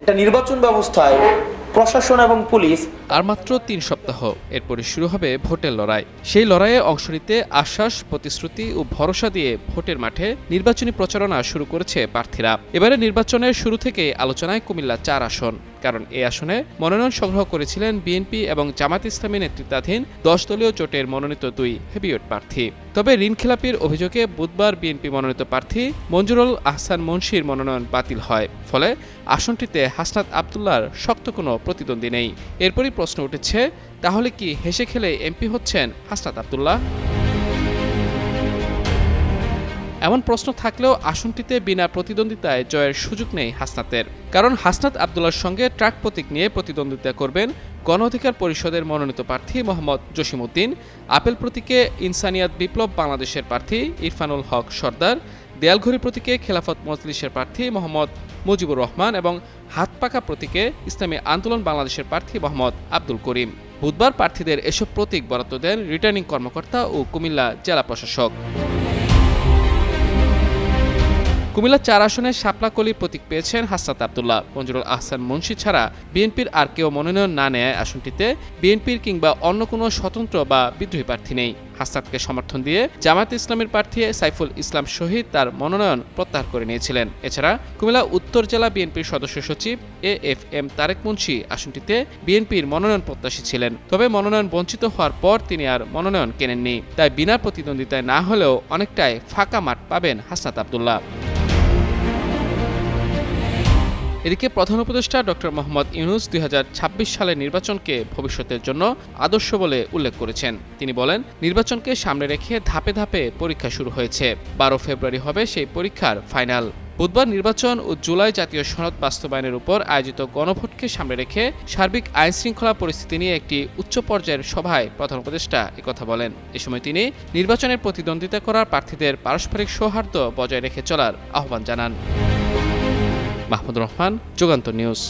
একটা নির্বাচন ব্যবস্থায় প্রশাসন এবং পুলিশ আর মাত্র ৩ সপ্তাহ, এরপরে শুরু হবে ভোটের লড়াই। সেই লড়াইয়ে অংশ নিতে আশ্বাস, প্রতিশ্রুতি ও ভরসা দিয়ে ভোটের মাঠে নির্বাচনী প্রচারণা শুরু করেছে প্রার্থীরা। এবারে নির্বাচনের শুরু থেকে আলোচনায় কুমিল্লা ৪ আসন, কারণ এই আসনে মনোনয়ন সংগ্রহ করেছিলেন বিএনপি এবং জামাত ইসলামী নেতৃত্বাধীন ১০ দলীয় জোটের মনোনীত ২ হেভিওয়েট প্রার্থী। তবে ঋণখেলাপির অভিযোগে বুধবার বিএনপি মনোনীত প্রার্থী মঞ্জুরুল আহসান মুন্সির মনোনয়ন বাতিল হয়। ফলে আসনটিতে হাসনাত আবদুল্লাহর শক্ত কোনো প্রতিদ্বন্দ্বী নেই। এরপরই প্রশ্ন উঠেছে, তাহলে কি হেসে খেলে এমপি হচ্ছেন হাসনাত আবদুল্লাহ? এমন প্রশ্ন থাকলেও আসনটিতে বিনা প্রতিদ্বন্দ্বিতায় জয়ের সুযোগ নেই হাসনাতের। কারণ হাসনাত আবদুল্লাহর সঙ্গে ট্রাক প্রতীক নিয়ে প্রতিদ্বন্দ্বিতা করবেন গণ অধিকার পরিষদের মনোনীত প্রার্থী মোহাম্মদ জসিমউদ্দিন, আপেল প্রতীকে ইনসানিয়াত বিপ্লব বাংলাদেশের প্রার্থী ইরফানুল হক সর্দার, দেয়ালঘড়ি প্রতীকে খেলাফত মজলিসের প্রার্থী মোহাম্মদ মুজিবুর রহমান এবং হাতপাকা প্রতীকে ইসলামী আন্দোলন বাংলাদেশের প্রার্থী মোহাম্মদ আব্দুল করিম। বুধবার প্রার্থীদের এসব প্রতীক বরাদ্দ দেন রিটার্নিং কর্মকর্তা ও কুমিল্লা জেলা প্রশাসক। কুমিল্লা ৪ আসনে শাপলাকলি প্রতীক পেয়েছেন হাসনাত আবদুল্লাহ। মঞ্জুরুল আহসান মুন্সি ছাড়া বিএনপির আর কেউ মনোনয়ন না নেয় আসনটিতে বিএনপির কিংবা অন্য কোনো স্বতন্ত্র বা বিদ্রোহী প্রার্থী নেই। হাসনাতকে সমর্থন দিয়ে জামায়াত ইসলামের প্রার্থী সাইফুল ইসলাম শহীদ তার মনোনয়ন প্রত্যাহার করে নিয়েছিলেন। এছাড়া কুমিল্লা উত্তর জেলা বিএনপির সদস্য সচিব AFM তারেক মুন্সি আসনটিতে বিএনপির মনোনয়ন প্রত্যাশী ছিলেন। তবে মনোনয়ন বঞ্চিত হওয়ার পর তিনি আর মনোনয়ন কেনেননি। তাই বিনা প্রতিদ্বন্দ্বিতায় না হলেও অনেকটাই ফাঁকা মাঠ পাবেন হাসনাত আবদুল্লাহ। এদিকে প্রধান উপদেষ্টা ডক্টর মোহাম্মদ ইউনূস ২০২৬ সালের নির্বাচনকে ভবিষ্যতের জন্য আদর্শ বলে উল্লেখ করেছেন। তিনি বলেন, নির্বাচনকে সামনে রেখে ধাপে ধাপে পরীক্ষা শুরু হয়েছে। ১২ ফেব্রুয়ারি হবে সেই পরীক্ষার ফাইনাল। বুধবার নির্বাচন ও জুলাই জাতীয় সনদ বাস্তবায়নের উপর আয়োজিত গণভোটকে সামনে রেখে সার্বিক আইনশৃঙ্খলা পরিস্থিতি নিয়ে একটি উচ্চ পর্যায়ের সভায় প্রধান উপদেষ্টা একথা বলেন। এ সময় তিনি নির্বাচনের প্রতিদ্বন্দ্বিতা করার প্রার্থীদের পারস্পরিক সৌহার্দ্য বজায় রেখে চলার আহ্বান জানান। মাহমুদুর রহমান, যুগান্তর নিউজ।